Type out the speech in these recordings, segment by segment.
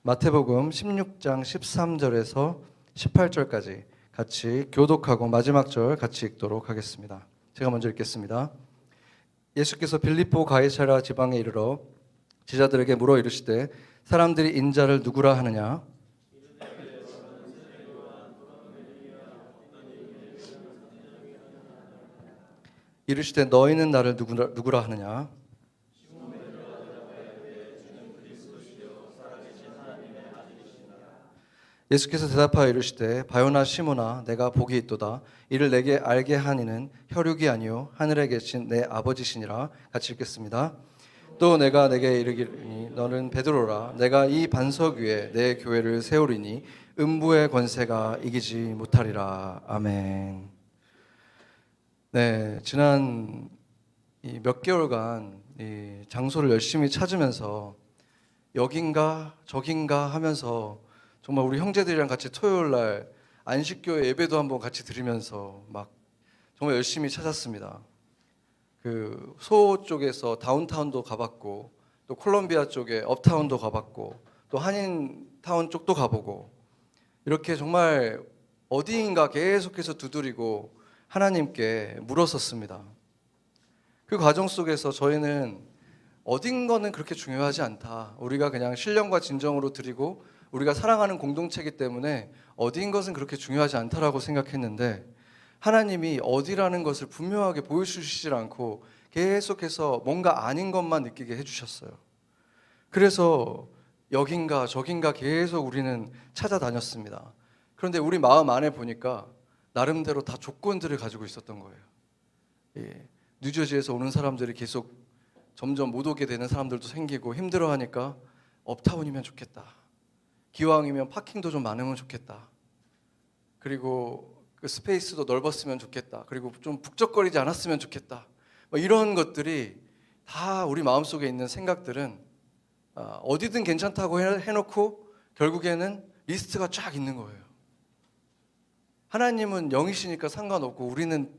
마태복음 16장 13절에서 18절까지 같이 교독하고 마지막 절 같이 읽도록 하겠습니다. 제가 먼저 읽겠습니다. 예수께서 빌립보 가이사랴 지방에 이르러 제자들에게 물어 이르시되 사람들이 인자를 누구라 하느냐? 이르시되 너희는 나를 누구라 하느냐? 예수께서 대답하여 이르시되 바요나 시몬아 내가 복이 있도다. 이를 내게 알게 하니는 혈육이 아니요 하늘에 계신 내 아버지시니라. 같이 읽겠습니다. 또 내가 내게 이르기니 너는 베드로라. 내가 이 반석 위에 내 교회를 세우리니 음부의 권세가 이기지 못하리라. 아멘. 네, 지난 몇 개월간 이 장소를 열심히 찾으면서 여긴가 저긴가 하면서 정말 우리 형제들이랑 같이 토요일 날 안식교회 예배도 한번 같이 드리면서 막 정말 열심히 찾았습니다. 그 소호 쪽에서 다운타운도 가봤고 또 콜롬비아 쪽에 업타운도 가봤고 또 한인타운 쪽도 가보고 이렇게 정말 어디인가 계속해서 두드리고 하나님께 물었었습니다. 그 과정 속에서 저희는 어딘가는 그렇게 중요하지 않다. 우리가 그냥 신령과 진정으로 드리고 우리가 사랑하는 공동체이기 때문에 어디인 것은 그렇게 중요하지 않다라고 생각했는데 하나님이 어디라는 것을 분명하게 보여주시질 않고 계속해서 뭔가 아닌 것만 느끼게 해주셨어요. 그래서 여긴가 저긴가 계속 우리는 찾아다녔습니다. 그런데 우리 마음 안에 보니까 나름대로 다 조건들을 가지고 있었던 거예요. 뉴저지에서 오는 사람들이 계속 점점 못 오게 되는 사람들도 생기고 힘들어하니까 업타운이면 좋겠다. 기왕이면 파킹도 좀 많으면 좋겠다. 그리고 그 스페이스도 넓었으면 좋겠다. 그리고 좀 북적거리지 않았으면 좋겠다. 이런 것들이 다 우리 마음속에 있는 생각들은 어디든 괜찮다고 해놓고 결국에는 리스트가 쫙 있는 거예요. 하나님은 영이시니까 상관없고 우리는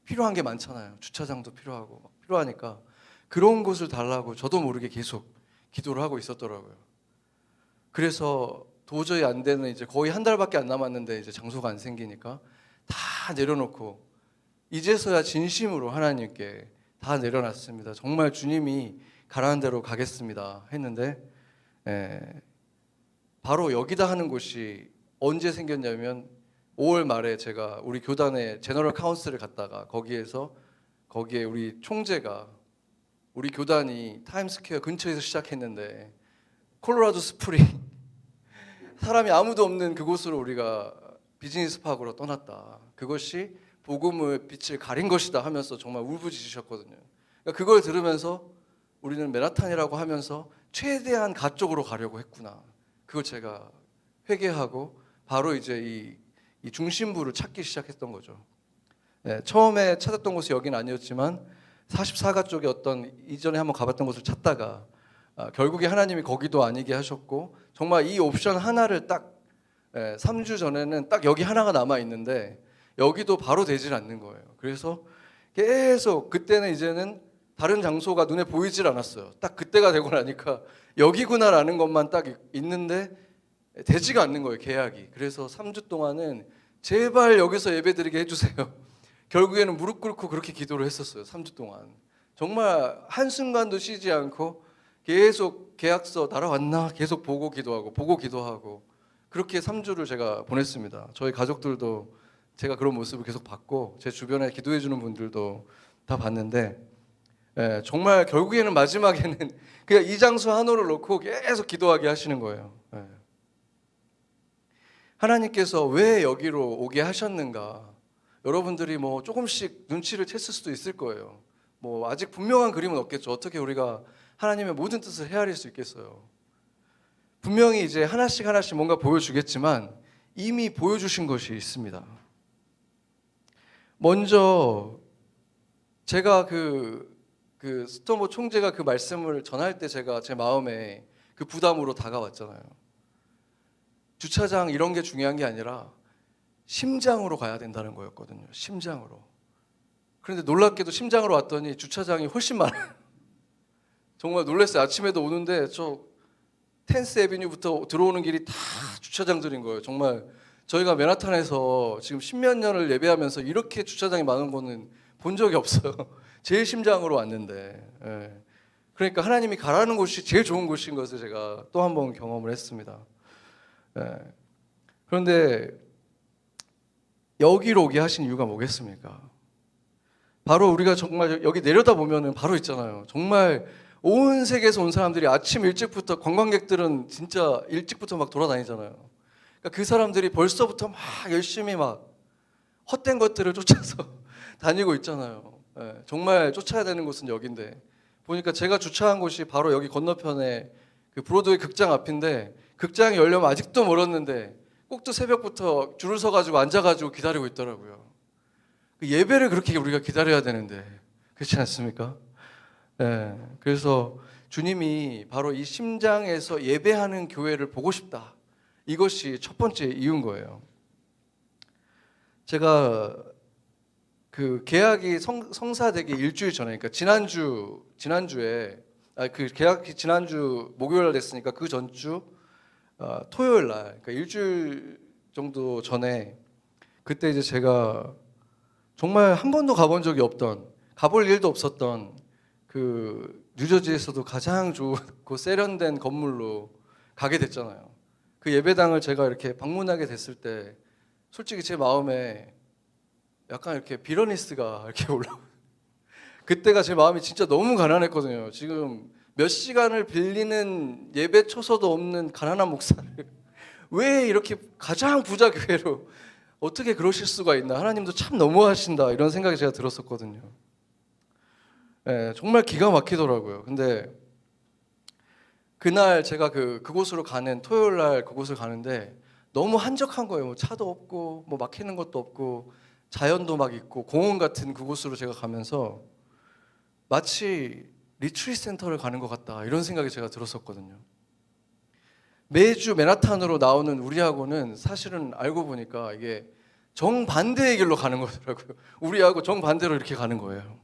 필요한 게 많잖아요. 주차장도 필요하고 필요하니까 그런 곳을 달라고 저도 모르게 계속 기도를 하고 있었더라고요. 그래서 도저히 안 되는 이제 거의 한 달밖에 안 남았는데 이제 장소가 안 생기니까 다 내려놓고 이제서야 진심으로 하나님께 다 내려놨습니다. 정말 주님이 가라는 대로 가겠습니다 했는데 바로 여기다 하는 곳이 언제 생겼냐면 5월 말에 제가 우리 교단의 제너럴 카운슬을 갔다가 거기에 우리 총재가 우리 교단이 타임스퀘어 근처에서 시작했는데 콜로라도 스프링 사람이 아무도 없는 그곳으로 우리가 비즈니스 파크로 떠났다. 그것이 복음의 빛을 가린 것이다 하면서 정말 울부짖으셨거든요. 그러니까 그걸 들으면서 우리는 맨하탄이라고 하면서 최대한 가 쪽으로 가려고 했구나. 그걸 제가 회개하고 바로 이제 이 중심부를 찾기 시작했던 거죠. 처음에 찾았던 곳이 여긴 아니었지만 44가 쪽에 어떤 이전에 한번 가봤던 곳을 찾다가 결국에 하나님이 거기도 아니게 하셨고 정말 이 옵션 하나를 딱 3주 전에는 딱 여기 하나가 남아 있는데 여기도 바로 되질 않는 거예요. 그래서 계속 그때는 이제는 다른 장소가 눈에 보이질 않았어요. 딱 그때가 되고 나니까 여기구나라는 것만 딱 있는데 되지가 않는 거예요, 계약이. 그래서 3주 동안은 제발 여기서 예배드리게 해주세요. 결국에는 무릎 꿇고 그렇게 기도를 했었어요. 3주 동안 정말 한순간도 쉬지 않고 계속 계약서 날아왔나 계속 보고 기도하고 그렇게 3주를 제가 보냈습니다. 저희 가족들도 제가 그런 모습을 계속 봤고 제 주변에 기도해 주는 분들도 다 봤는데 정말 결국에는 마지막에는 그냥 이 장소 하나를 놓고 계속 기도하게 하시는 거예요. 하나님께서 왜 여기로 오게 하셨는가? 여러분들이 뭐 조금씩 눈치를 챘을 수도 있을 거예요. 뭐 아직 분명한 그림은 없겠죠. 어떻게 우리가 하나님의 모든 뜻을 헤아릴 수 있겠어요. 분명히 이제 하나씩 뭔가 보여주겠지만 이미 보여주신 것이 있습니다. 먼저 제가 그 스토모 총재가 그 말씀을 전할 때 제가 제 마음에 그 부담으로 다가왔잖아요. 주차장 이런 게 중요한 게 아니라 심장으로 가야 된다는 거였거든요. 심장으로. 그런데 놀랍게도 심장으로 왔더니 주차장이 훨씬 많아요. 정말 놀랐어요. 아침에도 오는데 저 텐스 애비뉴부터 들어오는 길이 다 주차장들인 거예요. 정말 저희가 맨하탄에서 지금 십몇 년을 예배하면서 이렇게 주차장이 많은 거는 본 적이 없어요. 제일 심장으로 왔는데. 예. 그러니까 하나님이 가라는 곳이 제일 좋은 곳인 것을 제가 또 한 번 경험을 했습니다. 예. 그런데 여기로 오게 하신 이유가 뭐겠습니까? 바로 우리가 정말 여기 내려다 보면은 바로 있잖아요. 정말 온 세계에서 온 사람들이 아침 일찍부터, 관광객들은 진짜 일찍부터 막 돌아다니잖아요. 그러니까 그 사람들이 벌써부터 막 열심히 막 헛된 것들을 쫓아서 다니고 있잖아요. 예, 정말 쫓아야 되는 곳은 여긴데, 보니까 제가 주차한 곳이 바로 여기 건너편에 그 브로드웨이 극장 앞인데, 극장이 열려면 아직도 멀었는데 꼭두 새벽부터 줄을 서가지고 앉아가지고 기다리고 있더라고요. 그 예배를 그렇게 우리가 기다려야 되는데, 그렇지 않습니까? 네, 그래서 주님이 바로 이 심장에서 예배하는 교회를 보고 싶다. 이것이 첫 번째 이유인 거예요. 제가 그 계약이 성사되기 일주일 전에, 그러니까 지난주에 그 계약이 지난주 목요일 날 됐으니까 그 전주 토요일 날, 그러니까 일주일 정도 전에, 그때 이제 제가 정말 한 번도 가본 적이 없던, 가볼 일도 없었던 그 뉴저지에서도 가장 좋고 세련된 건물로 가게 됐잖아요. 그 예배당을 제가 이렇게 방문하게 됐을 때 솔직히 제 마음에 약간 이렇게 비러니스가 이렇게 그때가 제 마음이 진짜 너무 가난했거든요. 지금 몇 시간을 빌리는 예배 초소도 없는 가난한 목사를 왜 이렇게 가장 부자 교회로 어떻게 그러실 수가 있나, 하나님도 참 너무하신다, 이런 생각이 제가 들었었거든요. 네, 정말 기가 막히더라고요. 근데 그날 제가 그곳으로 가는, 토요일 날 그곳을 가는데 너무 한적한 거예요. 뭐 차도 없고 뭐 막히는 것도 없고 자연도 막 있고 공원 같은 그곳으로 제가 가면서 마치 리트리트 센터를 가는 것 같다, 이런 생각이 제가 들었었거든요. 매주 맨하탄으로 나오는 우리하고는 사실은 알고 보니까 이게 정반대의 길로 가는 거더라고요. 우리하고 정반대로 이렇게 가는 거예요.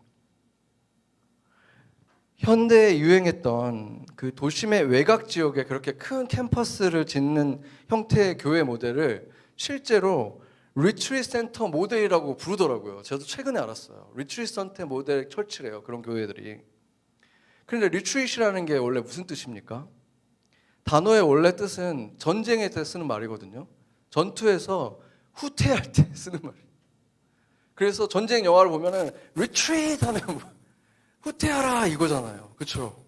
현대에 유행했던 그 도심의 외곽 지역에 그렇게 큰 캠퍼스를 짓는 형태의 교회 모델을 실제로 리트리트 센터 모델이라고 부르더라고요. 저도 최근에 알았어요. 리트리트 센터 모델 철치래요, 그런 교회들이. 그런데 리트리트라는 게 원래 무슨 뜻입니까? 단어의 원래 뜻은 전쟁에 때 쓰는 말이거든요. 전투에서 후퇴할 때 쓰는 말이에요. 그래서 전쟁 영화를 보면은 리트리트 하면 후퇴하라 이거잖아요. 그렇죠?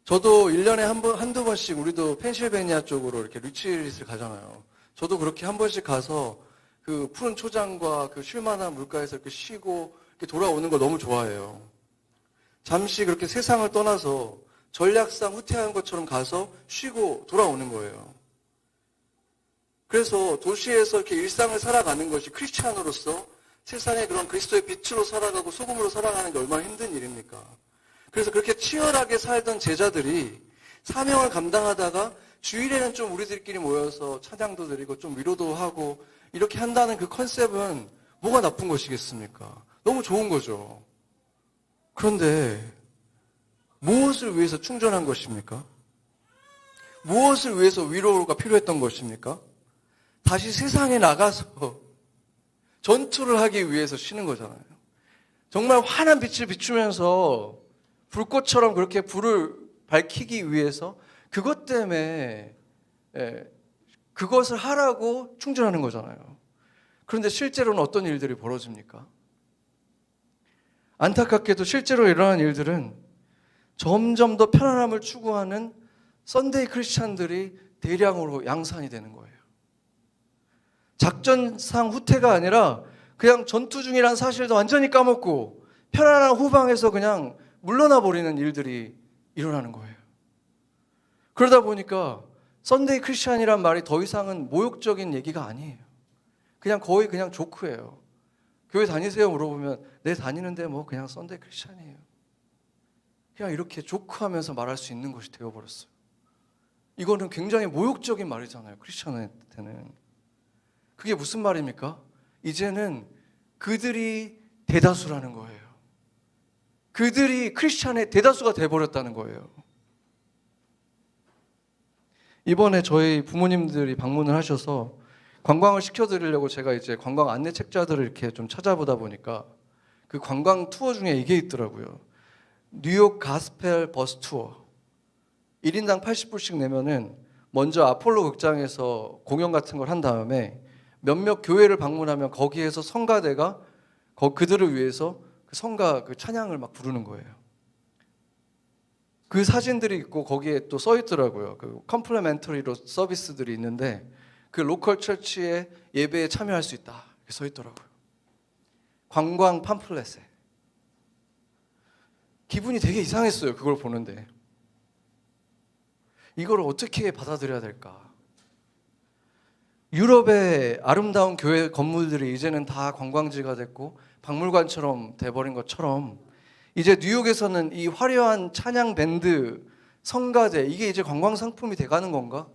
저도 1년에 한두 번씩 우리도 펜실베니아 쪽으로 이렇게 리트리트를 가잖아요. 저도 그렇게 한 번씩 가서 그 푸른 초장과 그 쉴만한 물가에서 이렇게 쉬고 이렇게 돌아오는 걸 너무 좋아해요. 잠시 그렇게 세상을 떠나서 전략상 후퇴한 것처럼 가서 쉬고 돌아오는 거예요. 그래서 도시에서 이렇게 일상을 살아가는 것이 크리스찬으로서 세상에 그런 그리스도의 빛으로 살아가고 소금으로 살아가는 게 얼마나 힘든 일입니까? 그래서 그렇게 치열하게 살던 제자들이 사명을 감당하다가 주일에는 좀 우리들끼리 모여서 찬양도 드리고 좀 위로도 하고 이렇게 한다는 그 컨셉은 뭐가 나쁜 것이겠습니까? 너무 좋은 거죠. 그런데 무엇을 위해서 충전한 것입니까? 무엇을 위해서 위로가 필요했던 것입니까? 다시 세상에 나가서 전투를 하기 위해서 쉬는 거잖아요. 정말 환한 빛을 비추면서 불꽃처럼 그렇게 불을 밝히기 위해서 그것 때문에 그것을 하라고 충전하는 거잖아요. 그런데 실제로는 어떤 일들이 벌어집니까? 안타깝게도 실제로 일어나는 일들은 점점 더 편안함을 추구하는 썬데이 크리스찬들이 대량으로 양산이 되는 거예요. 작전상 후퇴가 아니라 그냥 전투 중이란 사실도 완전히 까먹고 편안한 후방에서 그냥 물러나 버리는 일들이 일어나는 거예요. 그러다 보니까 썬데이 크리스찬이란 말이 더 이상은 모욕적인 얘기가 아니에요. 그냥 거의 그냥 조크예요. 교회 다니세요 물어보면 네 다니는데 뭐 그냥 썬데이 크리스찬이에요. 그냥 이렇게 조크하면서 말할 수 있는 것이 되어버렸어요. 이거는 굉장히 모욕적인 말이잖아요, 크리스찬한테는. 그게 무슨 말입니까? 이제는 그들이 대다수라는 거예요. 그들이 크리스찬의 대다수가 돼버렸다는 거예요. 이번에 저희 부모님들이 방문을 하셔서 관광을 시켜드리려고 제가 이제 관광 안내 책자들을 이렇게 좀 찾아보다 보니까 그 관광 투어 중에 이게 있더라고요. 뉴욕 가스펠 버스 투어. 1인당 80불씩 내면은 먼저 아폴로 극장에서 공연 같은 걸 한 다음에 몇몇 교회를 방문하면 거기에서 성가대가 그들을 위해서 그 성가 그 찬양을 막 부르는 거예요. 그 사진들이 있고 거기에 또 써 있더라고요. 그 컴플리멘터리로 서비스들이 있는데 그 로컬 처치의 예배에 참여할 수 있다. 이렇게 써 있더라고요. 관광 팜플렛에. 기분이 되게 이상했어요. 그걸 보는데. 이걸 어떻게 받아들여야 될까? 유럽의 아름다운 교회 건물들이 이제는 다 관광지가 됐고 박물관처럼 돼버린 것처럼 이제 뉴욕에서는 이 화려한 찬양 밴드, 성가대 이게 이제 관광 상품이 돼가는 건가?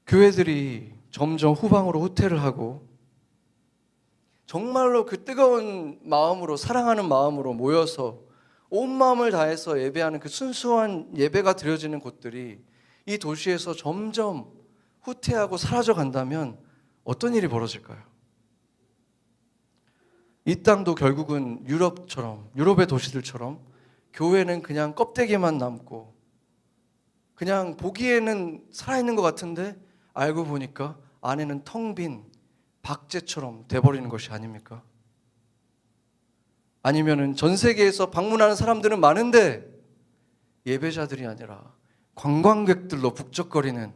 교회들이 점점 후방으로 후퇴를 하고 정말로 그 뜨거운 마음으로 사랑하는 마음으로 모여서 온 마음을 다해서 예배하는 그 순수한 예배가 드려지는 곳들이 이 도시에서 점점 후퇴하고 사라져 간다면 어떤 일이 벌어질까요? 이 땅도 결국은 유럽의 도시들처럼 교회는 그냥 껍데기만 남고 그냥 보기에는 살아있는 것 같은데 알고 보니까 안에는 텅 빈 박제처럼 돼버리는 것이 아닙니까? 아니면은 전 세계에서 방문하는 사람들은 많은데 예배자들이 아니라 관광객들로 북적거리는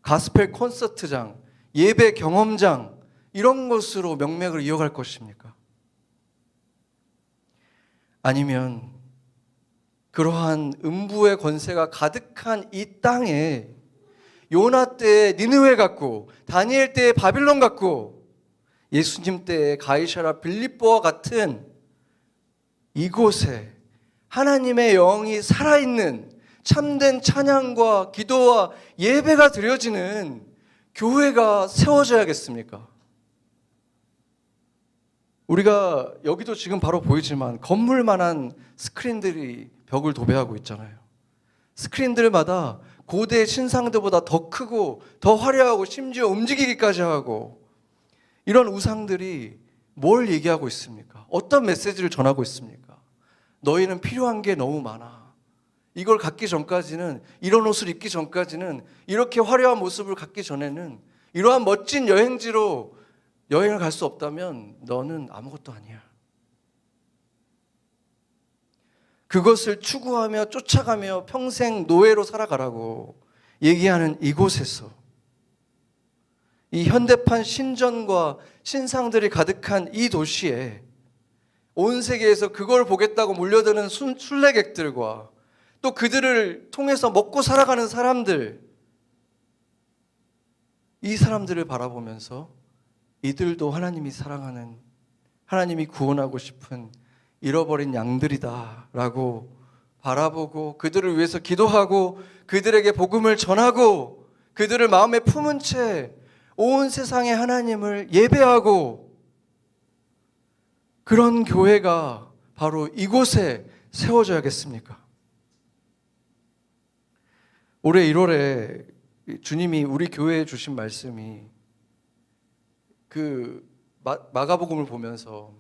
가스펠 콘서트장, 예배 경험장 이런 것으로 명맥을 이어갈 것입니까? 아니면 그러한 음부의 권세가 가득한 이 땅에 요나 때의 니느웨 같고 다니엘 때의 바빌론 같고 예수님 때의 가이사랴 빌립보와 같은 이곳에 하나님의 영이 살아있는 참된 찬양과 기도와 예배가 드려지는 교회가 세워져야겠습니까? 우리가 여기도 지금 바로 보이지만 건물만한 스크린들이 벽을 도배하고 있잖아요. 스크린들마다 고대 신상들보다 더 크고 더 화려하고 심지어 움직이기까지 하고 이런 우상들이 뭘 얘기하고 있습니까? 어떤 메시지를 전하고 있습니까? 너희는 필요한 게 너무 많아. 이걸 갖기 전까지는, 이런 옷을 입기 전까지는, 이렇게 화려한 모습을 갖기 전에는 이러한 멋진 여행지로 여행을 갈 수 없다면 너는 아무것도 아니야. 그것을 추구하며 쫓아가며 평생 노예로 살아가라고 얘기하는 이곳에서 이 현대판 신전과 신상들이 가득한 이 도시에 온 세계에서 그걸 보겠다고 몰려드는 순례객들과 또 그들을 통해서 먹고 살아가는 사람들, 이 사람들을 바라보면서 이들도 하나님이 사랑하는, 하나님이 구원하고 싶은 잃어버린 양들이다 라고 바라보고 그들을 위해서 기도하고 그들에게 복음을 전하고 그들을 마음에 품은 채 온 세상의 하나님을 예배하고 그런 교회가 바로 이곳에 세워져야겠습니까? 올해 1월에 주님이 우리 교회에 주신 말씀이 그 마가복음을 보면서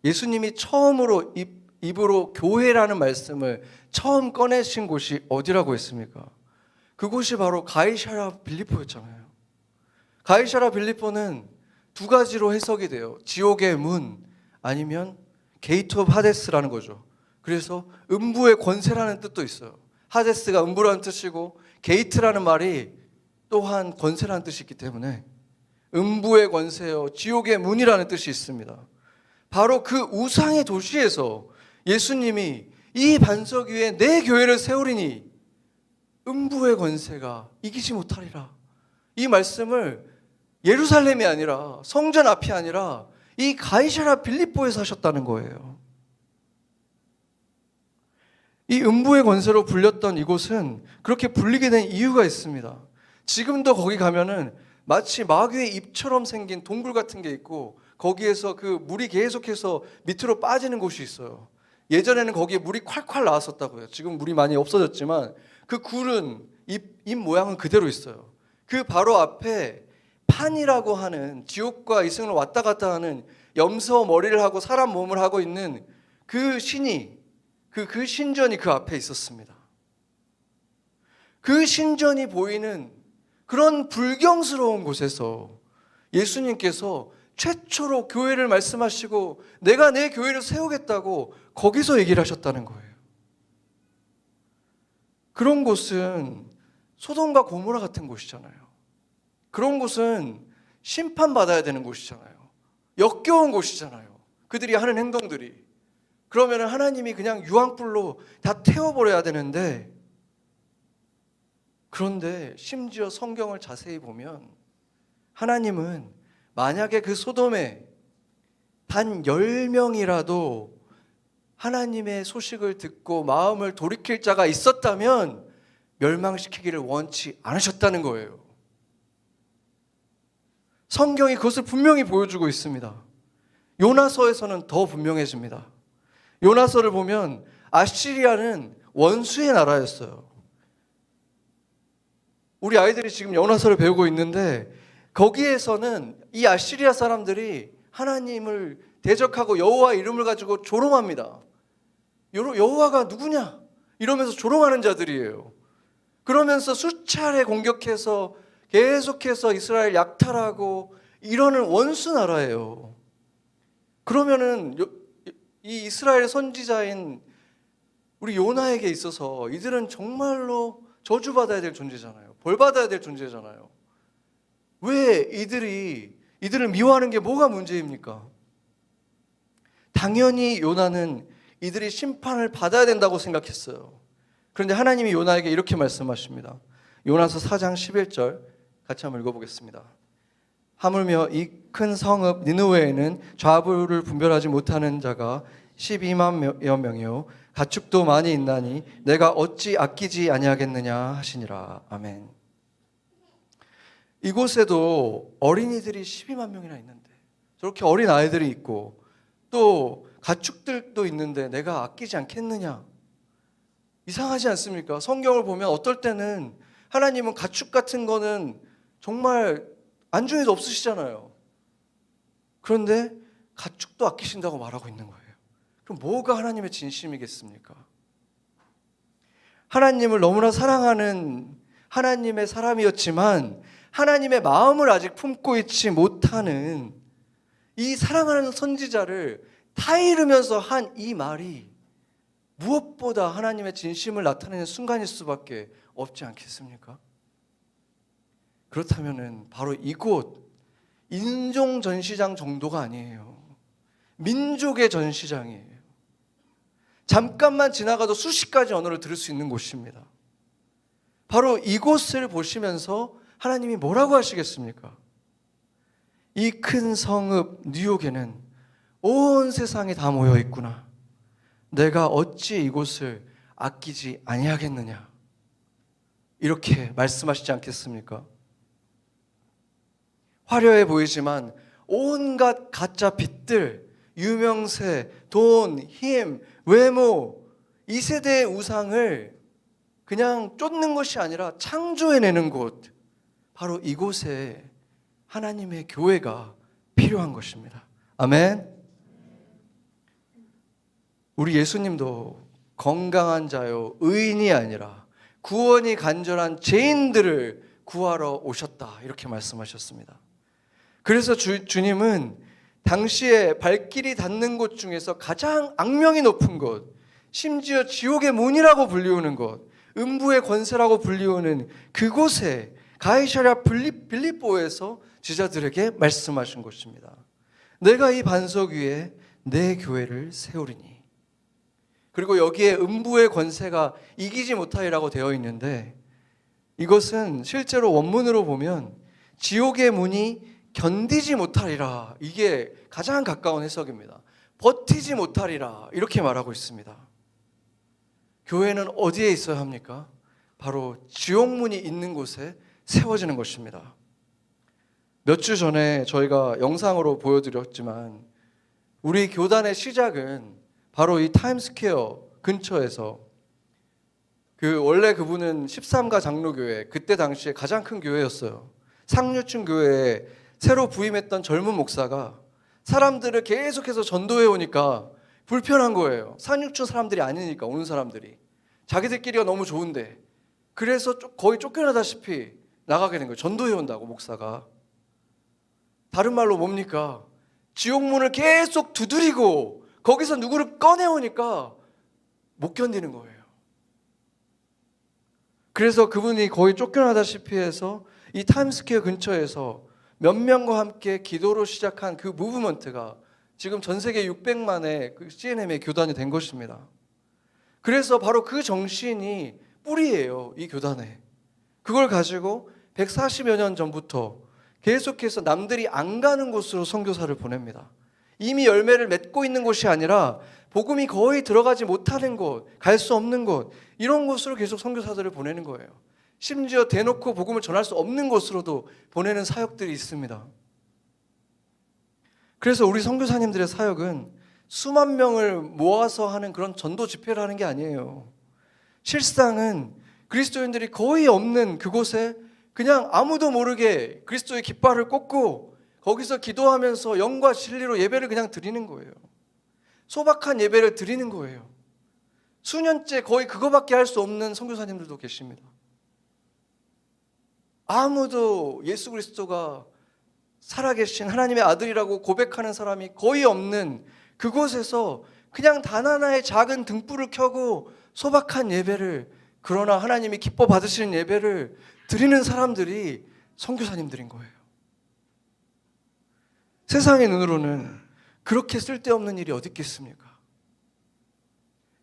예수님이 처음으로 입으로 교회라는 말씀을 처음 꺼내신 곳이 어디라고 했습니까? 그곳이 바로 가이사랴 빌립보였잖아요. 가이사랴 빌립보는 두 가지로 해석이 돼요. 지옥의 문 아니면 게이트 오브 하데스라는 거죠. 그래서 음부의 권세라는 뜻도 있어요. 하데스가 음부라는 뜻이고 게이트라는 말이 또한 권세라는 뜻이 있기 때문에 음부의 권세요 지옥의 문이라는 뜻이 있습니다. 바로 그 우상의 도시에서 예수님이 이 반석 위에 내 교회를 세우리니 음부의 권세가 이기지 못하리라. 이 말씀을 예루살렘이 아니라 성전 앞이 아니라 이 가이사랴 빌립보에서 하셨다는 거예요. 이 음부의 권세로 불렸던 이곳은 그렇게 불리게 된 이유가 있습니다. 지금도 거기 가면은 마치 마귀의 입처럼 생긴 동굴 같은 게 있고 거기에서 그 물이 계속해서 밑으로 빠지는 곳이 있어요. 예전에는 거기에 물이 콸콸 나왔었다고요. 지금 물이 많이 없어졌지만 그 굴은 잎 모양은 그대로 있어요. 그 바로 앞에 판이라고 하는 지옥과 이승을 왔다 갔다 하는 염소 머리를 하고 사람 몸을 하고 있는 그 신이 그 신전이 그 앞에 있었습니다. 그 신전이 보이는 그런 불경스러운 곳에서 예수님께서 최초로 교회를 말씀하시고 내가 내 교회를 세우겠다고 거기서 얘기를 하셨다는 거예요. 그런 곳은 소돔과 고모라 같은 곳이잖아요. 그런 곳은 심판받아야 되는 곳이잖아요. 역겨운 곳이잖아요. 그들이 하는 행동들이. 그러면 하나님이 그냥 유황불로 다 태워버려야 되는데, 그런데 심지어 성경을 자세히 보면 하나님은 만약에 그 소돔에 단 10명이라도 하나님의 소식을 듣고 마음을 돌이킬 자가 있었다면 멸망시키기를 원치 않으셨다는 거예요. 성경이 그것을 분명히 보여주고 있습니다. 요나서에서는 더 분명해집니다. 요나서를 보면 아시리아는 원수의 나라였어요. 우리 아이들이 지금 요나서를 배우고 있는데 거기에서는 이 아시리아 사람들이 하나님을 대적하고 여호와 이름을 가지고 조롱합니다. 여호와가 누구냐? 이러면서 조롱하는 자들이에요. 그러면서 수차례 공격해서 계속해서 이스라엘 약탈하고 이러는 원수 나라예요. 그러면은 이 이스라엘 선지자인 우리 요나에게 있어서 이들은 정말로 저주받아야 될 존재잖아요. 벌받아야 될 존재잖아요. 왜 이들을 미워하는 게 뭐가 문제입니까? 당연히 요나는 이들이 심판을 받아야 된다고 생각했어요. 그런데 하나님이 요나에게 이렇게 말씀하십니다. 요나서 4장 11절 같이 한번 읽어보겠습니다. 하물며 이 큰 성읍 니느웨에는 좌부를 분별하지 못하는 자가 12만여 명이요 가축도 많이 있나니 내가 어찌 아끼지 아니하겠느냐 하시니라. 아멘. 이곳에도 어린이들이 12만 명이나 있는데, 저렇게 어린 아이들이 있고 또 가축들도 있는데 내가 아끼지 않겠느냐? 이상하지 않습니까? 성경을 보면 어떨 때는 하나님은 가축 같은 거는 정말 안중에도 없으시잖아요. 그런데 가축도 아끼신다고 말하고 있는 거예요. 그럼 뭐가 하나님의 진심이겠습니까? 하나님을 너무나 사랑하는 하나님의 사람이었지만 하나님의 마음을 아직 품고 있지 못하는 이 사랑하는 선지자를 타이르면서 한 이 말이 무엇보다 하나님의 진심을 나타내는 순간일 수밖에 없지 않겠습니까? 그렇다면 바로 이곳 인종 전시장 정도가 아니에요. 민족의 전시장이에요. 잠깐만 지나가도 수십 가지 언어를 들을 수 있는 곳입니다. 바로 이곳을 보시면서 하나님이 뭐라고 하시겠습니까? 이 큰 성읍 뉴욕에는 온 세상이 다 모여 있구나. 내가 어찌 이곳을 아끼지 아니하겠느냐. 이렇게 말씀하시지 않겠습니까? 화려해 보이지만 온갖 가짜 빛들, 유명세, 돈, 힘, 외모, 이 세대의 우상을 그냥 쫓는 것이 아니라 창조해내는 곳, 바로 이곳에 하나님의 교회가 필요한 것입니다. 아멘. 우리 예수님도 건강한 자요 의인이 아니라 구원이 간절한 죄인들을 구하러 오셨다, 이렇게 말씀하셨습니다. 그래서 주님은 당시에 발길이 닿는 곳 중에서 가장 악명이 높은 곳, 심지어 지옥의 문이라고 불리우는 곳, 음부의 권세라고 불리우는 그곳에 가이사랴 빌립보에서 제자들에게 말씀하신 것입니다. 내가 이 반석 위에 내 교회를 세우리니. 그리고 여기에 음부의 권세가 이기지 못하리라고 되어 있는데, 이것은 실제로 원문으로 보면 지옥의 문이 견디지 못하리라, 이게 가장 가까운 해석입니다. 버티지 못하리라, 이렇게 말하고 있습니다. 교회는 어디에 있어야 합니까? 바로 지옥문이 있는 곳에 세워지는 것입니다. 몇 주 전에 저희가 영상으로 보여드렸지만 우리 교단의 시작은 바로 이 타임스퀘어 근처에서 원래 그분은 13가 장로교회, 그때 당시에 가장 큰 교회였어요. 상류층 교회에 새로 부임했던 젊은 목사가 사람들을 계속해서 전도해 오니까 불편한 거예요. 상류층 사람들이 아니니까, 오는 사람들이. 자기들끼리가 너무 좋은데. 그래서 거의 쫓겨나다시피 나가게 된 거예요. 전도해 온다고, 목사가. 다른 말로 뭡니까? 지옥문을 계속 두드리고 거기서 누구를 꺼내오니까 못 견디는 거예요. 그래서 그분이 거의 쫓겨나다시피 해서 이 타임스퀘어 근처에서 몇 명과 함께 기도로 시작한 그 무브먼트가 지금 전 세계 600만의 그 CNM의 교단이 된 것입니다. 그래서 바로 그 정신이 뿌리예요, 이 교단에. 그걸 가지고 140여 년 전부터 계속해서 남들이 안 가는 곳으로 선교사를 보냅니다. 이미 열매를 맺고 있는 곳이 아니라 복음이 거의 들어가지 못하는 곳, 갈 수 없는 곳, 이런 곳으로 계속 선교사들을 보내는 거예요. 심지어 대놓고 복음을 전할 수 없는 곳으로도 보내는 사역들이 있습니다. 그래서 우리 선교사님들의 사역은 수만 명을 모아서 하는 그런 전도 집회를 하는 게 아니에요. 실상은 그리스도인들이 거의 없는 그곳에 그냥 아무도 모르게 그리스도의 깃발을 꽂고 거기서 기도하면서 영과 진리로 예배를 그냥 드리는 거예요. 소박한 예배를 드리는 거예요. 수년째 거의 그거밖에 할 수 없는 선교사님들도 계십니다. 아무도 예수 그리스도가 살아계신 하나님의 아들이라고 고백하는 사람이 거의 없는 그곳에서 그냥 단 하나의 작은 등불을 켜고 소박한 예배를, 그러나 하나님이 기뻐 받으시는 예배를 드리는 사람들이 선교사님들인 거예요. 세상의 눈으로는 그렇게 쓸데없는 일이 어디 있겠습니까?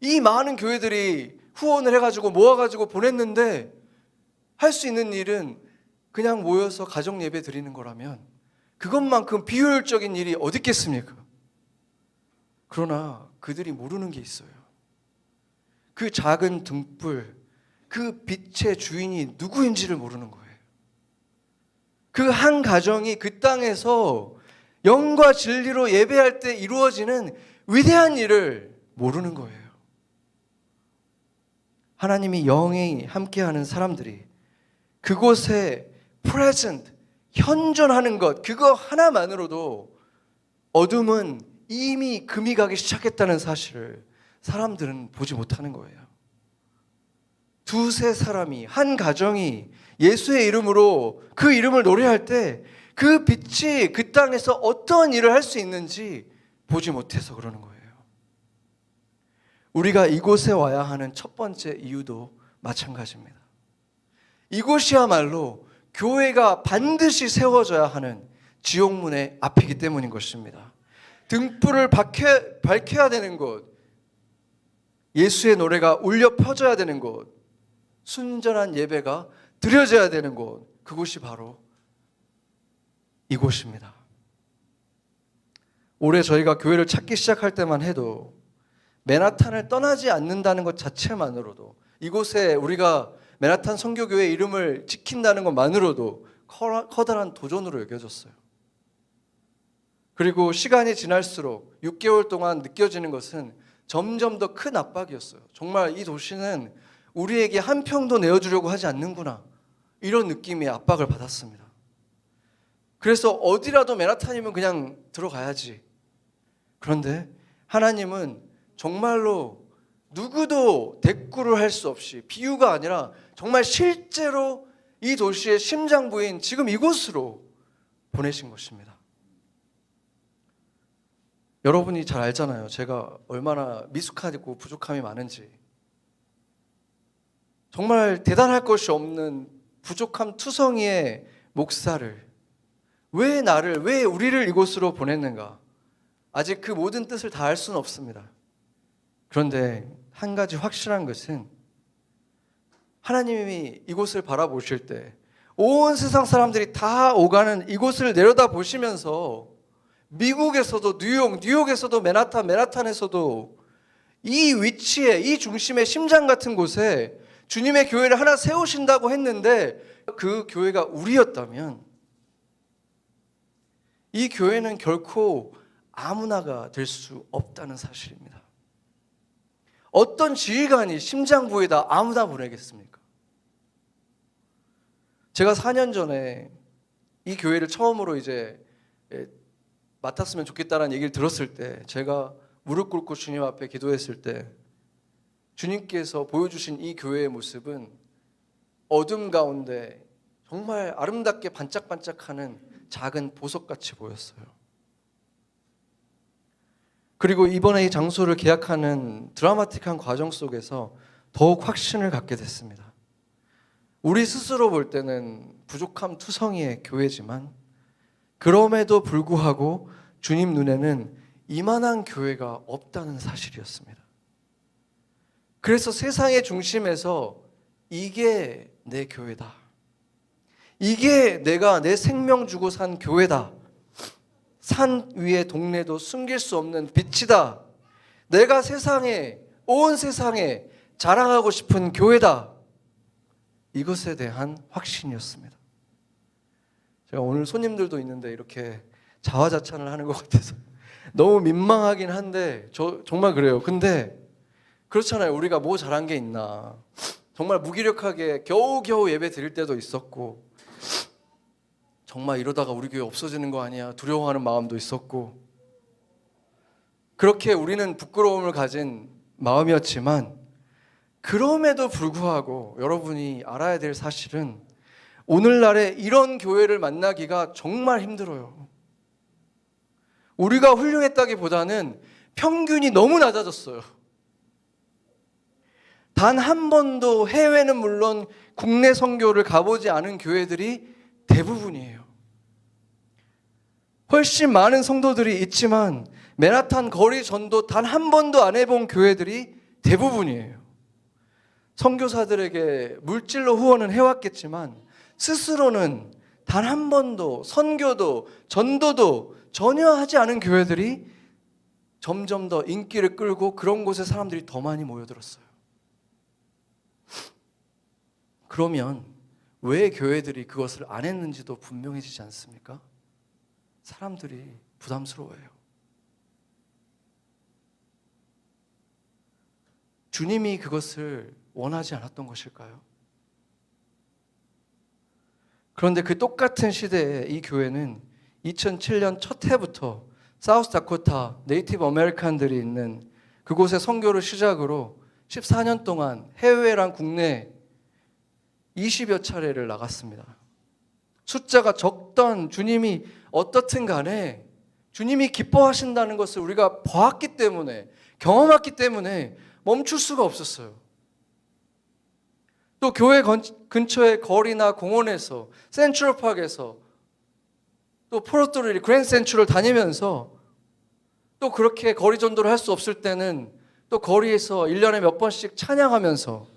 이 많은 교회들이 후원을 해가지고 모아가지고 보냈는데 할 수 있는 일은 그냥 모여서 가정 예배 드리는 거라면 그것만큼 비효율적인 일이 어디 있겠습니까? 그러나 그들이 모르는 게 있어요. 그 작은 등불, 그 빛의 주인이 누구인지를 모르는 거예요. 그 한 가정이 그 땅에서 영과 진리로 예배할 때 이루어지는 위대한 일을 모르는 거예요. 하나님이 영이 함께하는 사람들이 그곳에 present, 현존하는 것, 그거 하나만으로도 어둠은 이미 금이 가기 시작했다는 사실을 사람들은 보지 못하는 거예요. 두세 사람이, 한 가정이 예수의 이름으로 그 이름을 노래할 때 그 빛이 그 땅에서 어떤 일을 할 수 있는지 보지 못해서 그러는 거예요. 우리가 이곳에 와야 하는 첫 번째 이유도 마찬가지입니다. 이곳이야말로 교회가 반드시 세워져야 하는 지옥문의 앞이기 때문인 것입니다. 등불을 밝혀야 되는 곳, 예수의 노래가 울려 퍼져야 되는 곳, 순전한 예배가 드려져야 되는 곳, 그곳이 바로 이곳입니다. 올해 저희가 교회를 찾기 시작할 때만 해도 맨하탄을 떠나지 않는다는 것 자체만으로도, 이곳에 우리가 맨하탄 선교교회 이름을 지킨다는 것만으로도 커다란 도전으로 여겨졌어요. 그리고 시간이 지날수록 6개월 동안 느껴지는 것은 점점 더 큰 압박이었어요. 정말 이 도시는 우리에게 한 평도 내어주려고 하지 않는구나, 이런 느낌의 압박을 받았습니다. 그래서 어디라도 맨하탄이면 그냥 들어가야지. 그런데 하나님은 정말로 누구도 대꾸를 할 수 없이, 비유가 아니라 정말 실제로 이 도시의 심장부인 지금 이곳으로 보내신 것입니다. 여러분이 잘 알잖아요. 제가 얼마나 미숙하고 부족함이 많은지. 정말 대단할 것이 없는 부족함 투성이의 목사를 왜 우리를 이곳으로 보냈는가? 아직 그 모든 뜻을 다 알 수는 없습니다. 그런데 한 가지 확실한 것은 하나님이 이곳을 바라보실 때 온 세상 사람들이 다 오가는 이곳을 내려다보시면서 미국에서도 뉴욕에서도 맨하탄에서도 이 위치에, 이 중심의 심장 같은 곳에 주님의 교회를 하나 세우신다고 했는데 그 교회가 우리였다면 이 교회는 결코 아무나가 될 수 없다는 사실입니다. 어떤 지휘관이 심장부에다 아무나 보내겠습니까? 제가 4년 전에 이 교회를 처음으로 이제 맡았으면 좋겠다라는 얘기를 들었을 때, 제가 무릎 꿇고 주님 앞에 기도했을 때 주님께서 보여주신 이 교회의 모습은 어둠 가운데 정말 아름답게 반짝반짝하는 작은 보석같이 보였어요. 그리고 이번에 이 장소를 계약하는 드라마틱한 과정 속에서 더욱 확신을 갖게 됐습니다. 우리 스스로 볼 때는 부족함 투성이의 교회지만 그럼에도 불구하고 주님 눈에는 이만한 교회가 없다는 사실이었습니다. 그래서 세상의 중심에서 이게 내 교회다, 이게 내가 내 생명 주고 산 교회다, 산 위의 동네도 숨길 수 없는 빛이다, 내가 세상에, 온 세상에 자랑하고 싶은 교회다, 이것에 대한 확신이었습니다. 제가 오늘 손님들도 있는데 이렇게 자화자찬을 하는 것 같아서 너무 민망하긴 한데 정말 그래요. 근데 그렇잖아요. 우리가 뭐 잘한 게 있나, 정말 무기력하게 겨우겨우 예배 드릴 때도 있었고, 정말 이러다가 우리 교회 없어지는 거 아니야 두려워하는 마음도 있었고, 그렇게 우리는 부끄러움을 가진 마음이었지만, 그럼에도 불구하고 여러분이 알아야 될 사실은 오늘날에 이런 교회를 만나기가 정말 힘들어요. 우리가 훌륭했다기보다는 평균이 너무 낮아졌어요. 단 한 번도 해외는 물론 국내 선교를 가보지 않은 교회들이 대부분이에요. 훨씬 많은 성도들이 있지만 맨하탄 거리 전도 단 한 번도 안 해본 교회들이 대부분이에요. 선교사들에게 물질로 후원은 해왔겠지만 스스로는 단 한 번도 선교도 전도도 전혀 하지 않은 교회들이 점점 더 인기를 끌고 그런 곳에 사람들이 더 많이 모여들었어요. 그러면 왜 교회들이 그것을 안 했는지도 분명해지지 않습니까? 사람들이 부담스러워해요. 주님이 그것을 원하지 않았던 것일까요? 그런데 그 똑같은 시대에 이 교회는 2007년 첫 해부터 사우스 다코타 네이티브 아메리칸들이 있는 그곳의 선교를 시작으로 14년 동안 해외랑 국내 20여 차례를 나갔습니다. 숫자가 적던 주님이 어떻든 간에 주님이 기뻐하신다는 것을 우리가 보았기 때문에, 경험했기 때문에 멈출 수가 없었어요. 또 교회 근처의 거리나 공원에서, 센트럴파크에서, 또 포르토리리 그랜드 센트럴 다니면서 또 그렇게 거리 전도를 할 수 없을 때는 또 거리에서 1년에 몇 번씩 찬양하면서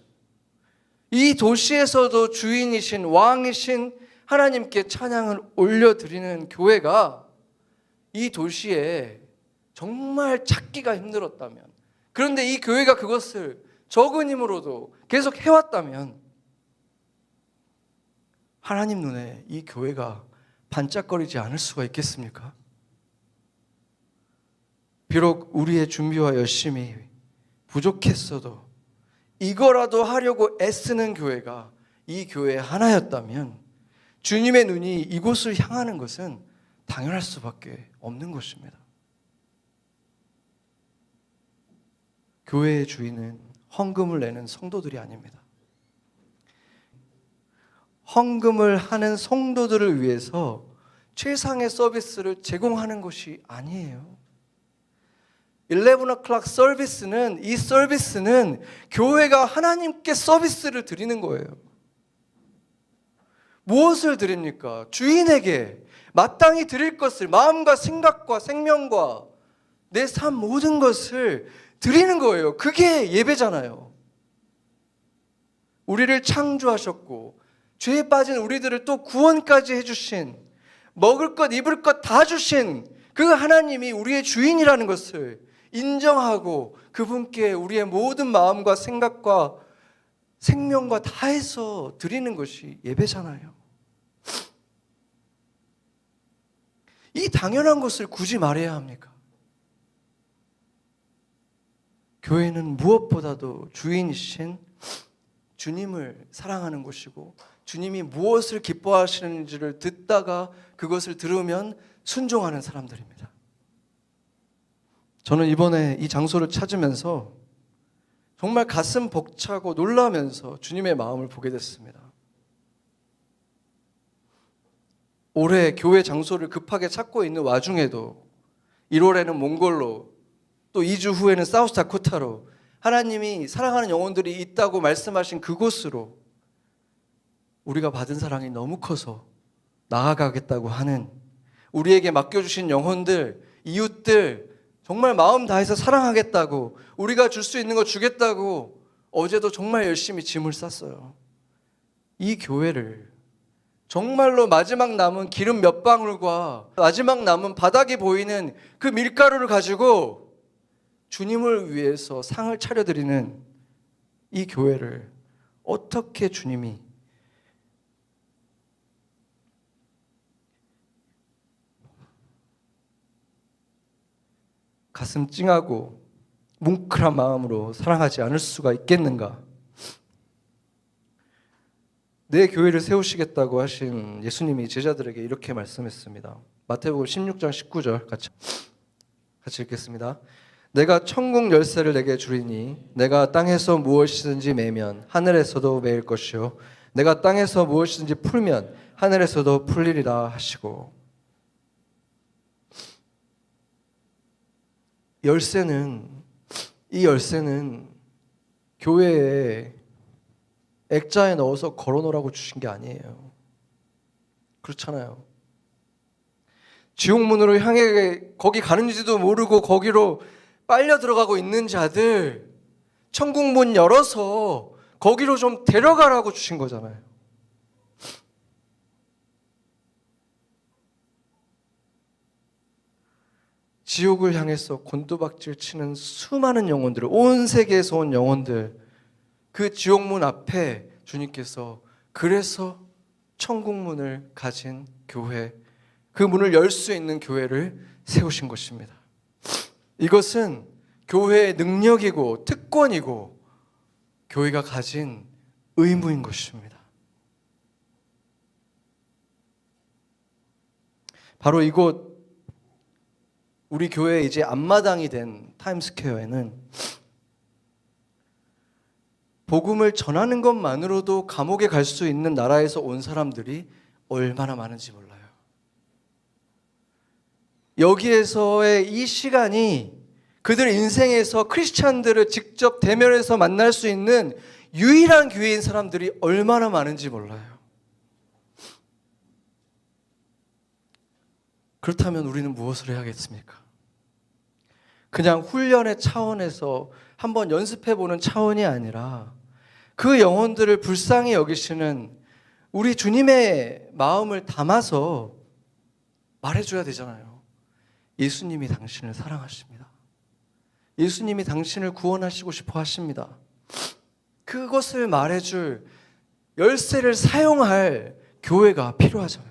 이 도시에서도 주인이신 왕이신 하나님께 찬양을 올려드리는 교회가 이 도시에 정말 찾기가 힘들었다면, 그런데 이 교회가 그것을 적은 힘으로도 계속 해왔다면 하나님 눈에 이 교회가 반짝거리지 않을 수가 있겠습니까? 비록 우리의 준비와 열심이 부족했어도 이거라도 하려고 애쓰는 교회가 이 교회 하나였다면 주님의 눈이 이곳을 향하는 것은 당연할 수밖에 없는 것입니다. 교회의 주인은 헌금을 내는 성도들이 아닙니다. 헌금을 하는 성도들을 위해서 최상의 서비스를 제공하는 것이 아니에요. 11 o'clock 서비스는, 이 서비스는 교회가 하나님께 서비스를 드리는 거예요. 무엇을 드립니까? 주인에게 마땅히 드릴 것을, 마음과 생각과 생명과 내 삶 모든 것을 드리는 거예요. 그게 예배잖아요. 우리를 창조하셨고 죄에 빠진 우리들을 또 구원까지 해주신, 먹을 것 입을 것 다 주신 그 하나님이 우리의 주인이라는 것을 인정하고 그분께 우리의 모든 마음과 생각과 생명과 다해서 드리는 것이 예배잖아요. 이 당연한 것을 굳이 말해야 합니까? 교회는 무엇보다도 주인이신 주님을 사랑하는 곳이고 주님이 무엇을 기뻐하시는지를 듣다가 그것을 들으면 순종하는 사람들입니다. 저는 이번에 이 장소를 찾으면서 정말 가슴 벅차고 놀라면서 주님의 마음을 보게 됐습니다. 올해 교회 장소를 급하게 찾고 있는 와중에도 1월에는 몽골로 또 2주 후에는 사우스다코타로 하나님이 사랑하는 영혼들이 있다고 말씀하신 그곳으로 우리가 받은 사랑이 너무 커서 나아가겠다고 하는 우리에게 맡겨주신 영혼들, 이웃들 정말 마음 다해서 사랑하겠다고 우리가 줄 수 있는 거 주겠다고 어제도 정말 열심히 짐을 쌌어요. 이 교회를 정말로 마지막 남은 기름 몇 방울과 마지막 남은 바닥에 보이는 그 밀가루를 가지고 주님을 위해서 상을 차려드리는 이 교회를 어떻게 주님이 가슴 찡하고 뭉클한 마음으로 사랑하지 않을 수가 있겠는가? 내 교회를 세우시겠다고 하신 예수님이 제자들에게 이렇게 말씀했습니다. 마태복음 16장 19절 같이 읽겠습니다. 내가 천국 열쇠를 내게 주리니 내가 땅에서 무엇이든지 매면 하늘에서도 매일 것이요 내가 땅에서 무엇이든지 풀면 하늘에서도 풀리리라 하시고, 이 열쇠는 교회에 액자에 넣어서 걸어놓으라고 주신 게 아니에요. 그렇잖아요. 지옥문으로 향해 거기 가는지도 모르고 거기로 빨려 들어가고 있는 자들 천국문 열어서 거기로 좀 데려가라고 주신 거잖아요. 지옥을 향해서 곤두박질 치는 수많은 영혼들, 온 세계에서 온 영혼들, 그 지옥문 앞에 주님께서 그래서 천국문을 가진 교회, 그 문을 열 수 있는 교회를 세우신 것입니다. 이것은 교회의 능력이고 특권이고 교회가 가진 의무인 것입니다. 바로 이곳 우리 교회의 이제 앞마당이 된 타임스퀘어에는 복음을 전하는 것만으로도 감옥에 갈 수 있는 나라에서 온 사람들이 얼마나 많은지 몰라요. 여기에서의 이 시간이 그들 인생에서 크리스찬들을 직접 대면해서 만날 수 있는 유일한 기회인 사람들이 얼마나 많은지 몰라요. 그렇다면 우리는 무엇을 해야겠습니까? 그냥 훈련의 차원에서 한번 연습해보는 차원이 아니라 그 영혼들을 불쌍히 여기시는 우리 주님의 마음을 담아서 말해줘야 되잖아요. 예수님이 당신을 사랑하십니다. 예수님이 당신을 구원하시고 싶어 하십니다. 그것을 말해줄 열쇠를 사용할 교회가 필요하잖아요.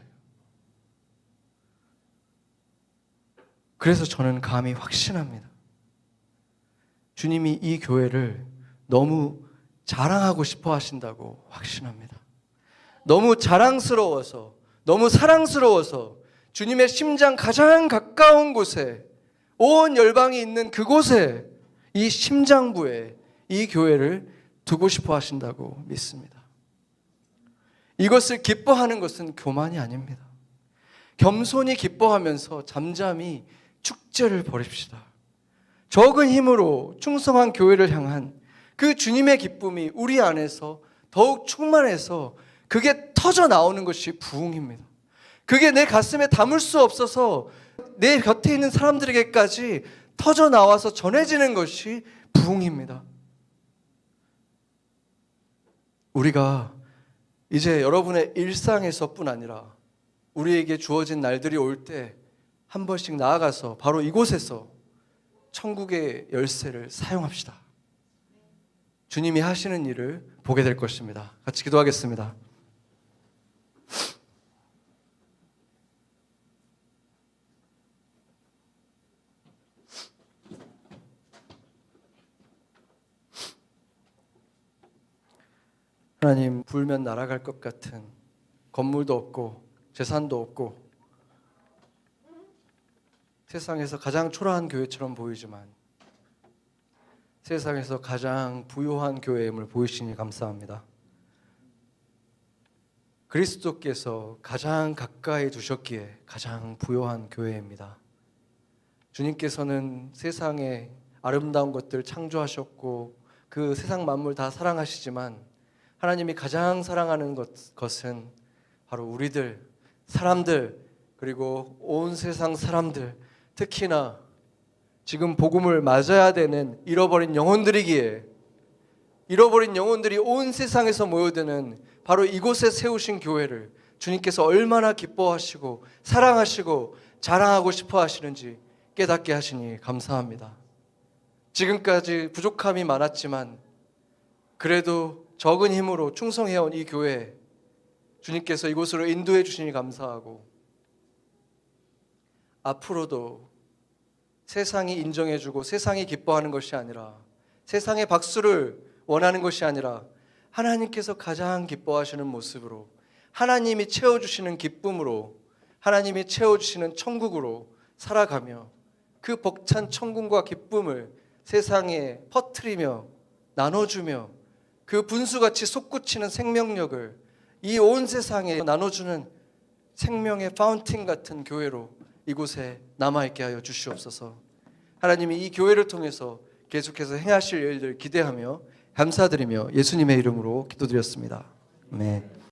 그래서 저는 감히 확신합니다. 주님이 이 교회를 너무 자랑하고 싶어 하신다고 확신합니다. 너무 자랑스러워서, 너무 사랑스러워서 주님의 심장 가장 가까운 곳에, 온 열방이 있는 그곳에, 이 심장부에 이 교회를 두고 싶어 하신다고 믿습니다. 이것을 기뻐하는 것은 교만이 아닙니다. 겸손히 기뻐하면서 잠잠히 축제를 벌입시다. 적은 힘으로 충성한 교회를 향한 그 주님의 기쁨이 우리 안에서 더욱 충만해서 그게 터져 나오는 것이 부흥입니다. 그게 내 가슴에 담을 수 없어서 내 곁에 있는 사람들에게까지 터져 나와서 전해지는 것이 부흥입니다. 우리가 이제 여러분의 일상에서뿐 아니라 우리에게 주어진 날들이 올 때 한 번씩 나아가서 바로 이곳에서 천국의 열쇠를 사용합시다. 주님이 하시는 일을 보게 될 것입니다. 같이 기도하겠습니다. 하나님, 불면 날아갈 것 같은 건물도 없고 재산도 없고 세상에서 가장 초라한 교회처럼 보이지만 세상에서 가장 부요한 교회임을 보이시니 감사합니다. 그리스도께서 가장 가까이 두셨기에 가장 부요한 교회입니다. 주님께서는 세상에 아름다운 것들 창조하셨고 그 세상 만물 다 사랑하시지만 하나님이 가장 사랑하는 것은 바로 우리들, 사람들, 그리고 온 세상 사람들, 특히나 지금 복음을 맞아야 되는 잃어버린 영혼들이기에, 잃어버린 영혼들이 온 세상에서 모여드는 바로 이곳에 세우신 교회를 주님께서 얼마나 기뻐하시고 사랑하시고 자랑하고 싶어 하시는지 깨닫게 하시니 감사합니다. 지금까지 부족함이 많았지만 그래도 적은 힘으로 충성해온 이 교회, 주님께서 이곳으로 인도해 주시니 감사하고 앞으로도 세상이 인정해주고 세상이 기뻐하는 것이 아니라, 세상의 박수를 원하는 것이 아니라 하나님께서 가장 기뻐하시는 모습으로, 하나님이 채워주시는 기쁨으로, 하나님이 채워주시는 천국으로 살아가며 그 벅찬 천국과 기쁨을 세상에 퍼뜨리며 나눠주며 그 분수같이 솟구치는 생명력을 이 온 세상에 나눠주는 생명의 파운틴 같은 교회로 이곳에 남아있게 하여 주시옵소서. 하나님이 이 교회를 통해서 계속해서 행하실 일들 기대하며 감사드리며 예수님의 이름으로 기도드렸습니다. 아멘.